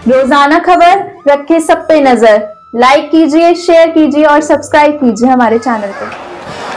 रोजाना खबर रखे सब पे नजर। लाइक कीजिए, शेयर कीजिए और सब्सक्राइब कीजिए हमारे चैनल को।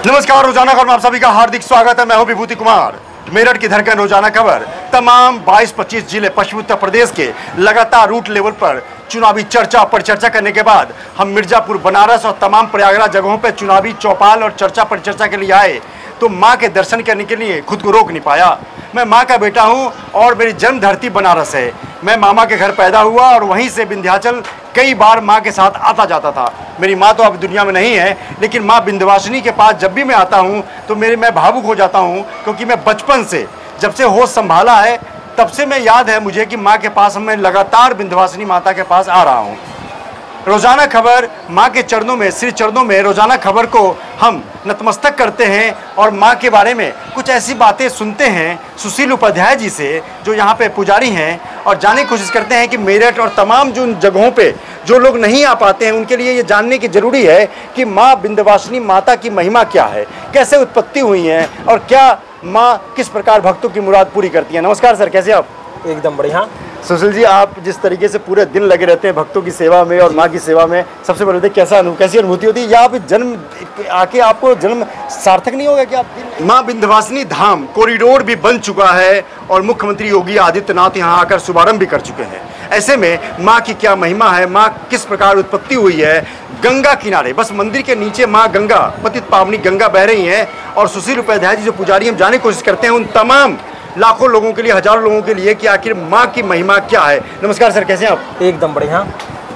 नमस्कार, रोजाना खबर में आप सभी का हार्दिक स्वागत है। मैं हूं विभूति कुमार। मेरठ की धड़कन रोजाना खबर तमाम 22-25 जिले पश्चिमी उत्तर प्रदेश के लगातार रूट लेवल पर चुनावी चर्चा परिचर्चा करने के बाद हम मिर्जापुर, बनारस और तमाम प्रयागराज जगहों पर चुनावी चौपाल और चर्चा परिचर्चा के लिए आए तो मां के दर्शन करने के लिए खुद को रोक नहीं पाया। मैं मां का बेटा हूं और मेरी जन्म धरती बनारस है। मैं मामा के घर पैदा हुआ और वहीं से विंध्याचल कई बार मां के साथ आता जाता था। मेरी मां तो अब दुनिया में नहीं है, लेकिन मां विंध्यवासिनी के पास जब भी मैं आता हूं तो मैं भावुक हो जाता हूं, क्योंकि मैं बचपन से जब से होश संभाला है तब से मैं याद है मुझे कि मां के पास मैं लगातार विंध्यवासिनी माता के पास आ रहा हूं। रोजाना खबर मां के चरणों में, श्री चरणों में रोजाना खबर को हम नतमस्तक करते हैं और मां के बारे में कुछ ऐसी बातें सुनते हैं सुशील उपाध्याय जी से, जो यहाँ पे पुजारी हैं, और जानने की कोशिश करते हैं कि मेरठ और तमाम जो जगहों पे जो लोग नहीं आ पाते हैं उनके लिए ये जानने की जरूरी है कि मां विंध्यवासिनी माता की महिमा क्या है, कैसे उत्पत्ति हुई है और क्या मां किस प्रकार भक्तों की मुराद पूरी करती है। नमस्कार सर, कैसे आप? एकदम बढ़िया। सुशील जी, आप जिस तरीके से पूरे दिन लगे रहते हैं भक्तों की सेवा में और माँ की सेवा में, सबसे पहले कैसी अनुभूति होती है? या आप जन्म आके आपको जन्म सार्थक नहीं होगा क्या? माँ विंध्यवासिनी धाम कॉरिडोर भी बन चुका है और मुख्यमंत्री योगी आदित्यनाथ यहाँ आकर शुभारंभ भी कर चुके हैं। ऐसे में माँ की क्या महिमा है, माँ किस प्रकार उत्पत्ति हुई है? गंगा किनारे, बस मंदिर के नीचे माँ गंगा, पतित पावनी गंगा बह रही हैं और सुशील उपाध्याय जी जो पुजारी हम जानने की कोशिश करते हैं उन तमाम लाखों लोगों के लिए, हजारों लोगों के लिए कि आखिर माँ की महिमा क्या है। नमस्कार सर, कैसे हैं आप? एकदम बढ़िया।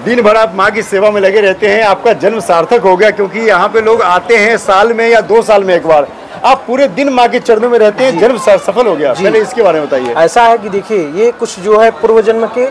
दिन भर आप माँ की सेवा में लगे रहते हैं, आपका जन्म सार्थक हो गया, क्योंकि यहाँ पे लोग आते हैं साल में या 2 साल में एक बार। आप पूरे दिन माँ के चरणों में रहते हैं, जन्म सफल हो गया। पहले इसके बारे में बताइए। ऐसा है कि देखिए, ये कुछ जो है पूर्व जन्म के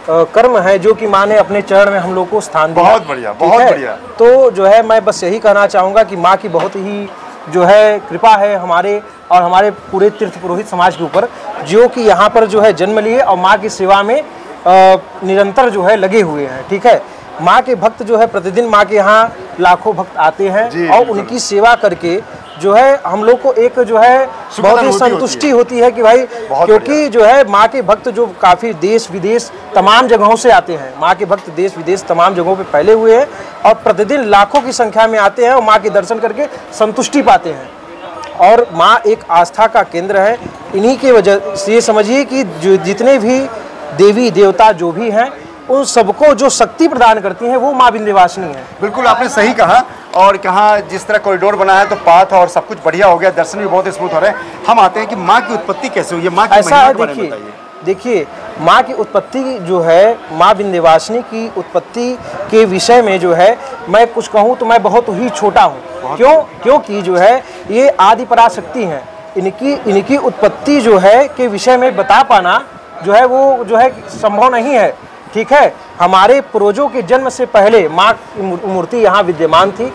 कर्म है जो कि माँ ने अपने चरण में हम लोग को स्थान दिया। बहुत बढ़िया, बहुत बढ़िया। तो जो है मैं बस यही कहना चाहूँगा कि माँ की बहुत ही जो है कृपा है हमारे और हमारे पूरे तीर्थ पुरोहित समाज के ऊपर, जो कि यहाँ पर जो है जन्म लिए और माँ की सेवा में निरंतर जो है लगे हुए हैं। ठीक है, माँ के भक्त जो है प्रतिदिन माँ के यहाँ लाखों भक्त आते हैं और उनकी सेवा करके जो है हम लोग को एक जो है बहुत ही संतुष्टि होती है कि भाई, क्योंकि जो है माँ के भक्त जो काफ़ी देश विदेश तमाम जगहों से आते हैं, माँ के भक्त देश विदेश तमाम जगहों पे फैले हुए हैं और प्रतिदिन लाखों की संख्या में आते हैं और माँ के दर्शन करके संतुष्टि पाते हैं। और माँ एक आस्था का केंद्र है। इन्हीं के वजह से ये समझिए कि जो जितने भी देवी देवता जो भी हैं उन सबको जो शक्ति प्रदान करती हैं वो माँ विंध्यवासिनी है। बिल्कुल आपने सही कहा। और कहाँ जिस तरह कॉरिडोर बना है तो पाथ और सब कुछ बढ़िया हो गया, दर्शन भी बहुत स्मूथ हो रहे हैं। हम आते हैं कि माँ की उत्पत्ति कैसे हुई है, माँ की ऐसा है, देखिए माँ की उत्पत्ति जो है, माँ विंध्यवासिनी की उत्पत्ति के विषय में जो है मैं कुछ कहूँ तो मैं बहुत ही छोटा हूँ। क्योंकि जो है ये आदि पराशक्ति हैं। इनकी उत्पत्ति जो है के विषय में बता पाना जो है वो जो है संभव नहीं है। ठीक है, हमारे पूर्वजों के जन्म से पहले माँ की मूर्ति यहाँ विद्यमान थी।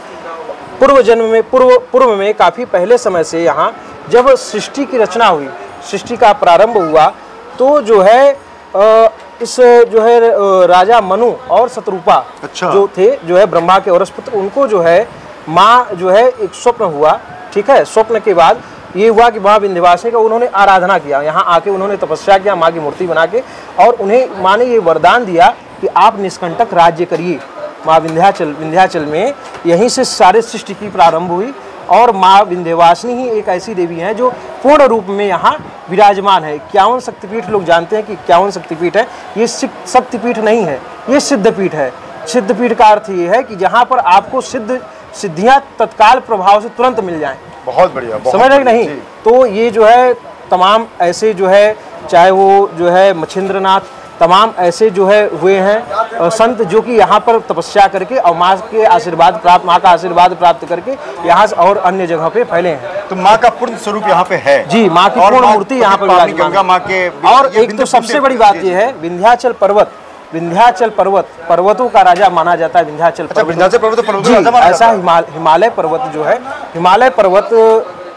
पूर्व में काफ़ी पहले समय से यहाँ जब सृष्टि की रचना हुई, सृष्टि का प्रारंभ हुआ, तो जो है इस जो है राजा मनु और शतरूपा जो थे, जो है ब्रह्मा के औरस पुत्र, उनको जो है माँ जो है एक स्वप्न हुआ। ठीक है, स्वप्न के बाद ये हुआ कि माँ विंध्यवासिनी का उन्होंने आराधना किया, यहाँ आके उन्होंने तपस्या किया माँ की मूर्ति बना के, और उन्हें माँ ने ये वरदान दिया कि आप निष्कंटक राज्य करिए। माँ विंध्याचल में यहीं से सारे सृष्टि की प्रारंभ हुई और माँ विंध्यवासिनी ही एक ऐसी देवी हैं जो पूर्ण रूप में यहाँ विराजमान है। 51 शक्तिपीठ लोग जानते हैं कि 51 शक्तिपीठ है, ये शक्तिपीठ नहीं है, ये सिद्धपीठ है। सिद्धपीठ का अर्थ ये है कि जहाँ पर आपको सिद्धियाँ तत्काल प्रभाव से तुरंत मिल जाएं। बहुत बढ़िया, समझ रहे नहीं? तो ये जो है तमाम ऐसे जो है, चाहे वो जो है मच्छिंद्रनाथ, तमाम ऐसे जो है हुए हैं संत जो कि यहाँ पर तपस्या करके और माँ का आशीर्वाद प्राप्त करके यहाँ से और अन्य जगह पे फैले हैं। तो माँ का पूर्ण स्वरूप यहाँ पे है। जी, माँ की पूर्ण मूर्ति यहाँ पर गंगा माँ के। और एक तो सबसे बड़ी बात यह है, विंध्याचल पर्वत, पर्वतों का राजा माना जाता है विंध्याचल पर्वत। विंध्याचल पर्वत जी, ऐसा हिमालय पर्वत जो है, हिमालय पर्वत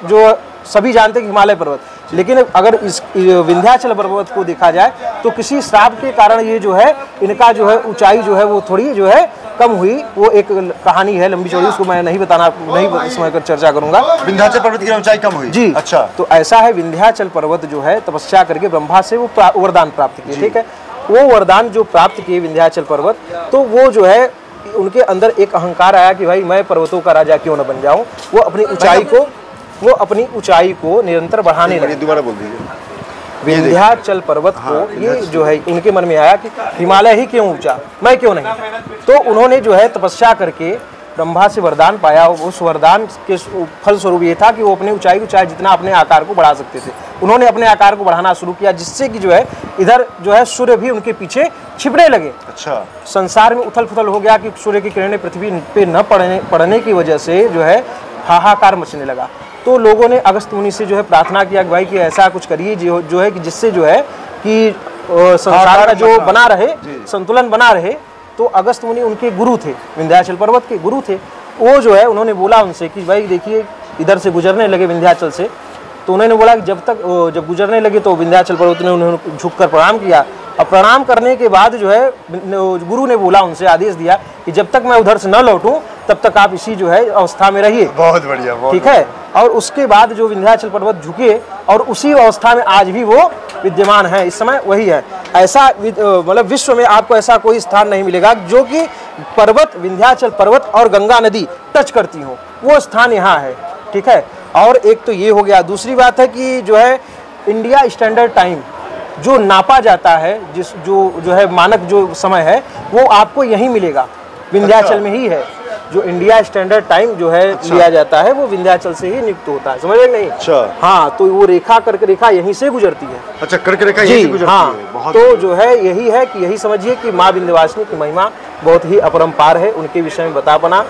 जो सभी जानते हैं कि हिमालय पर्वत, लेकिन अगर इस विंध्याचल पर्वत को देखा जाए तो किसी श्राप के कारण ये जो है इनका जो है ऊंचाई जो है वो थोड़ी जो है कम हुई। वो एक कहानी है लंबी चौड़ी, उसको मैं नहीं समय कर चर्चा करूंगा। विंध्याचल पर्वत की ऊंचाई कम हुई जी। अच्छा, तो ऐसा है विंध्याचल पर्वत जो है तपस्या करके ब्रह्मा से वो वरदान प्राप्त किए। ठीक है, वो वरदान जो प्राप्त किए विंध्याचल पर्वत, तो वो जो है उनके अंदर एक अहंकार आया कि भाई मैं पर्वतों का राजा क्यों न बन जाऊं। वो अपनी ऊंचाई को निरंतर बढ़ाने लगे। दोबारा बोल दीजिए। विंध्याचल पर्वत को ये जो है उनके मन में आया कि हिमालय ही क्यों ऊंचा, मैं क्यों नहीं। तो उन्होंने जो है तपस्या करके ब्रह्मा से वरदान पाया। उस वरदान के फल स्वरूप ये था कि वो अपनी ऊंचाई को चाहे जितना अपने आकार को बढ़ा सकते थे। उन्होंने अपने आकार को बढ़ाना शुरू किया, जिससे कि जो है इधर जो है सूर्य भी उनके पीछे छिपने लगे। अच्छा, संसार में उथल पुथल हो गया कि सूर्य की किरणें पृथ्वी पे न पड़ने की वजह से जो है हाहाकार मचने लगा। तो लोगों ने अगस्त मुनि से जो है प्रार्थना किया कि भाई कि ऐसा कुछ करिए जो है कि जिससे जो है कि संसार का जो बना रहे, संतुलन बना रहे। तो अगस्त मुनि उनके गुरु थे, विंध्याचल पर्वत के गुरु थे। वो जो है उन्होंने बोला उनसे कि भाई देखिए इधर से गुजरने लगे विंध्याचल से, तो उन्होंने बोला कि जब गुजरने लगे तो विंध्याचल पर्वत ने उन्होंने झुककर प्रणाम किया। और प्रणाम करने के बाद जो है गुरु ने बोला उनसे, आदेश दिया कि जब तक मैं उधर से न लौटूं तब तक आप इसी जो है अवस्था में रहिए। बहुत बढ़िया, ठीक है। और उसके बाद जो विंध्याचल पर्वत झुके और उसी अवस्था में आज भी वो विद्यमान है, इस समय वही है। ऐसा मतलब विश्व में आपको ऐसा कोई स्थान नहीं मिलेगा जो कि पर्वत, विंध्याचल पर्वत और गंगा नदी टच करती हो, वो स्थान यहाँ है। ठीक है। और एक तो ये हो गया। दूसरी बात है कि जो है इंडिया स्टैंडर्ड टाइम जो नापा जाता है, जो है मानक जो समय है, वो आपको यहीं मिलेगा, विंध्याचल में ही है। जो इंडिया स्टैंडर्ड टाइम जो है लिया जाता है वो विंध्याचल से ही नियुक्त होता है, समझ रहे नहीं? अच्छा। हाँ, तो वो रेखा करके रेखा यहीं से गुजरती है। अच्छा, करके रेखा यहीं से गुजरती है। बहुत तो जो है यही है कि यही समझिए कि माँ विंध्यवासिनी की महिमा बहुत ही अपरंपार है। उनके विषय में बता पाना।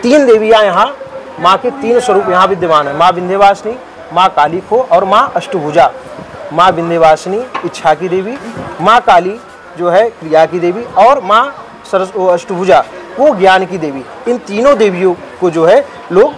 3 देवियाँ यहाँ, माँ के 3 स्वरूप यहाँ विद्यमान है। माँ विंध्यवासिनी, माँ काली खो और माँ अष्टभुजा। माँ विंध्यवासिनी इच्छा की देवी, माँ काली जो है क्रिया की देवी और माँ अष्टभुजा वो ज्ञान की देवी। इन तीनों देवियों को जो है लोग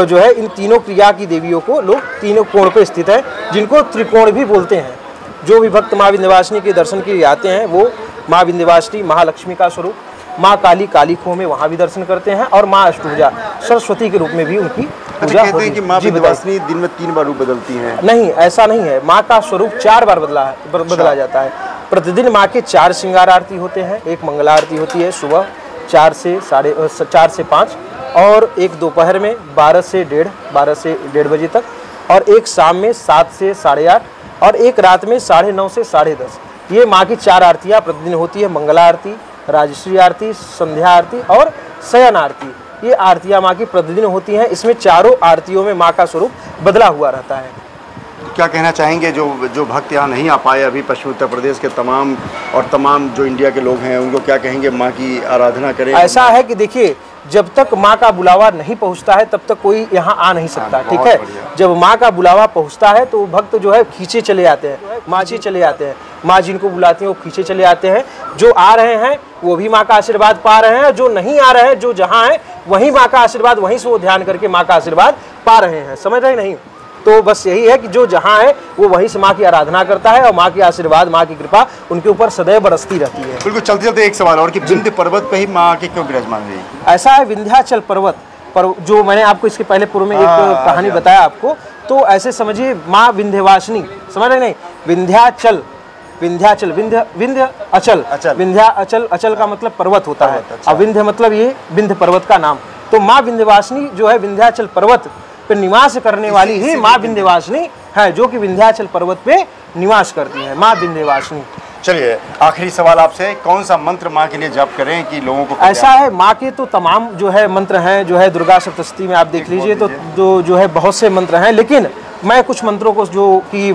जो है इन तीनों क्रिया की देवियों को लोग तीनों कोण पे स्थित है, जिनको त्रिकोण भी बोलते हैं। जो भी भक्त माँ विंध्यवासिनी के दर्शन के लिए आते हैं वो माँ विंध्यवासिनी महालक्ष्मी का स्वरूप, माँ काली कालीखो में वहाँ भी दर्शन करते हैं और माँ अष्टभुजा सरस्वती के रूप में भी उनकी पूजा होती है। कि माँ विंध्यवासिनी दिन में 3 बार रूप बदलती हैं? नहीं, ऐसा नहीं है। माँ का स्वरूप 4 बार बदला जाता है। प्रतिदिन माँ के 4 श्रृंगार आरती होते हैं। एक मंगला आरती होती है सुबह 4 से 5 और एक दोपहर में 12 से 1:30 बजे तक, और एक शाम में 7 से 8:30 और एक रात में 9:30 से 10:30। ये माँ की 4 आरतियाँ प्रतिदिन होती है। मंगला आरती, राजश्री आरती, संध्या आरती और शयन आरती। ये आरतियाँ माँ की प्रतिदिन होती हैं। इसमें चारों आरतियों में माँ का स्वरूप बदला हुआ रहता है। क्या कहना चाहेंगे जो भक्त यहाँ नहीं आ पाए अभी, पश्चिम उत्तर प्रदेश के तमाम जो इंडिया के लोग हैं, उनको क्या कहेंगे माँ की आराधना करें? ऐसा है कि देखिए, जब तक माँ का बुलावा नहीं पहुँचता है तब तक कोई यहाँ आ नहीं सकता। ठीक है। जब माँ का बुलावा पहुँचता है तो भक्त जो है खींचे चले आते हैं, माँ जी चले आते हैं। माँ जिनको बुलाती हैं वो खींचे चले आते हैं। जो आ रहे हैं वो भी माँ का आशीर्वाद पा रहे हैं, जो नहीं आ रहे हैं, जो जहाँ है वहीं माँ का आशीर्वाद, वहीं से वो ध्यान करके माँ का आशीर्वाद पा रहे हैं। समझ रहे नहीं? तो बस यही है कि जो जहाँ है वो वहीं से माँ की आराधना करता है और माँ की आशीर्वाद, माँ की कृपा उनके ऊपर सदैव बरसती रहती है। बिल्कुल। चलते एक सवाल और कि विंध्य पर्वत पे ही माँ के क्यों विराजमान है? ऐसा है, विंध्याचल पर्वत पर जो मैंने आपको इसके पहले पूर्व में एक कहानी बताया आपको, तो ऐसे समझिए माँ विंध्यवासिनी, समझ रहे नहीं? विंध्याचल अचल का मतलब पर्वत होता है। और विंध्य मतलब ये विंध्य पर्वत का नाम। तो माँ विंध्यवासिनी जो है विंध्याचल पर्वत पे निवास करने वाली ही माँ विंध्यवासिनी है, जो कि विंध्याचल पर्वत पे निवास करती है माँ विंध्यवासिनी। चलिए आखिरी सवाल आपसे, कौन सा मंत्र माँ के लिए जप करें कि लोगों को? ऐसा है, माँ के तो तमाम जो है मंत्र हैं, जो है दुर्गा सप्तशती में आप देख लीजिए तो जो है बहुत से मंत्र हैं, लेकिन मैं कुछ मंत्रों को जो कि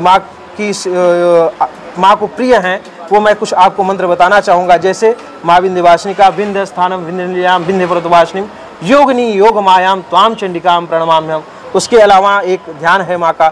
माँ को प्रिय हैं वो मैं कुछ आपको मंत्र बताना चाहूँगा। जैसे माँ विंध्यवासिनी का विंध्य स्थानम विंध्यनिलयाम विंध्य पर्वतवासिनीम योगिनी योग मायाम त्वाम चंडिकाम प्रणमाम्यहम्। उसके अलावा एक ध्यान है माँ का,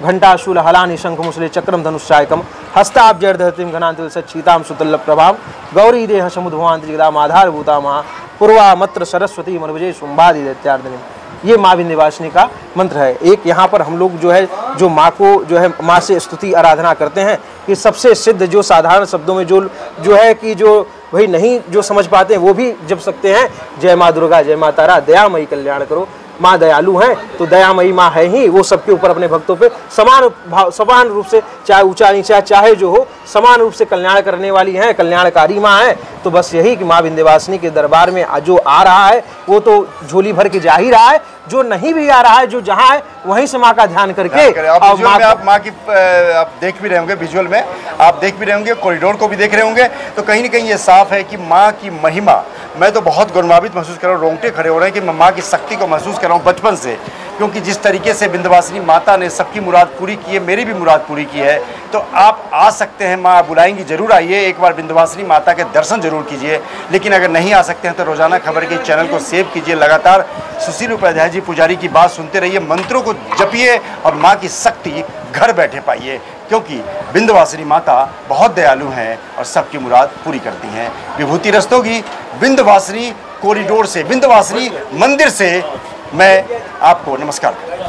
घंटाशूल हलानि शंख मुसले चक्रम धनुषायकम हस्ताब्जर्धतिम घनांतिल सच्चीताम सुतल्ल प्रभाम गौरी देह समुद्भवांतरिगदाम आधारभूता महा पूर्वा मत्र सरस्वती मनोजय शुंभादि दैत्यार्दिनी। ये माँ विंध्यवासिनी का मंत्र है। एक यहाँ पर हम लोग जो है जो माँ को जो है माँ से स्तुति आराधना करते हैं कि सबसे सिद्ध जो साधारण शब्दों में जो है कि जो वही नहीं जो समझ पाते हैं वो भी जप सकते हैं। जय माँ दुर्गा, जय माँ तारा, दयामयी कल्याण करो, माँ दयालु हैं, तो दयामयी माँ है ही, वो सबके ऊपर अपने भक्तों पे समान रूप से, चाहे ऊंचा नीचा चाहे जो हो, समान रूप से कल्याण करने वाली हैं, कल्याणकारी माँ है। तो बस यही कि माँ विंध्यवासिनी के दरबार में जो आ रहा है वो तो झोली भर के जा ही रहा है, जो नहीं भी आ रहा है, जो जहाँ है वहीं से माँ का ध्यान करके आप माँ की आप देख भी रहे होंगे, विजुअल में आप देख भी रहे होंगे, कॉरिडोर को भी देख रहे होंगे, तो कहीं ना कहीं ये साफ है कि माँ की महिमा, मैं तो बहुत गौरवान्वित महसूस कर रहा हूँ, रोंगटे खड़े हो रहे हैं कि मैं माँ की शक्ति को महसूस कर रहा हूँ बचपन से, क्योंकि जिस तरीके से विंध्यवासिनी माता ने सबकी मुराद पूरी की है, मेरी भी मुराद पूरी की है। तो आप आ सकते हैं, माँ बुलाएंगी, जरूर आइए, एक बार विंध्यवासिनी माता के दर्शन जरूर कीजिए। लेकिन अगर नहीं आ सकते हैं तो रोजाना खबर के चैनल को सेव कीजिए, लगातार सुशील उपाध्याय जी पुजारी की बात सुनते रहिए, मंत्रों को जपिए और माँ की शक्ति घर बैठे पाइए, क्योंकि विंध्यवासिनी माता बहुत दयालु हैं और सबकी मुराद पूरी करती हैं। विभूति रस्तोगी विंध्यवासिनी कॉरिडोर से, विंध्यवासिनी मंदिर से मैं आपको नमस्कार करता हूं।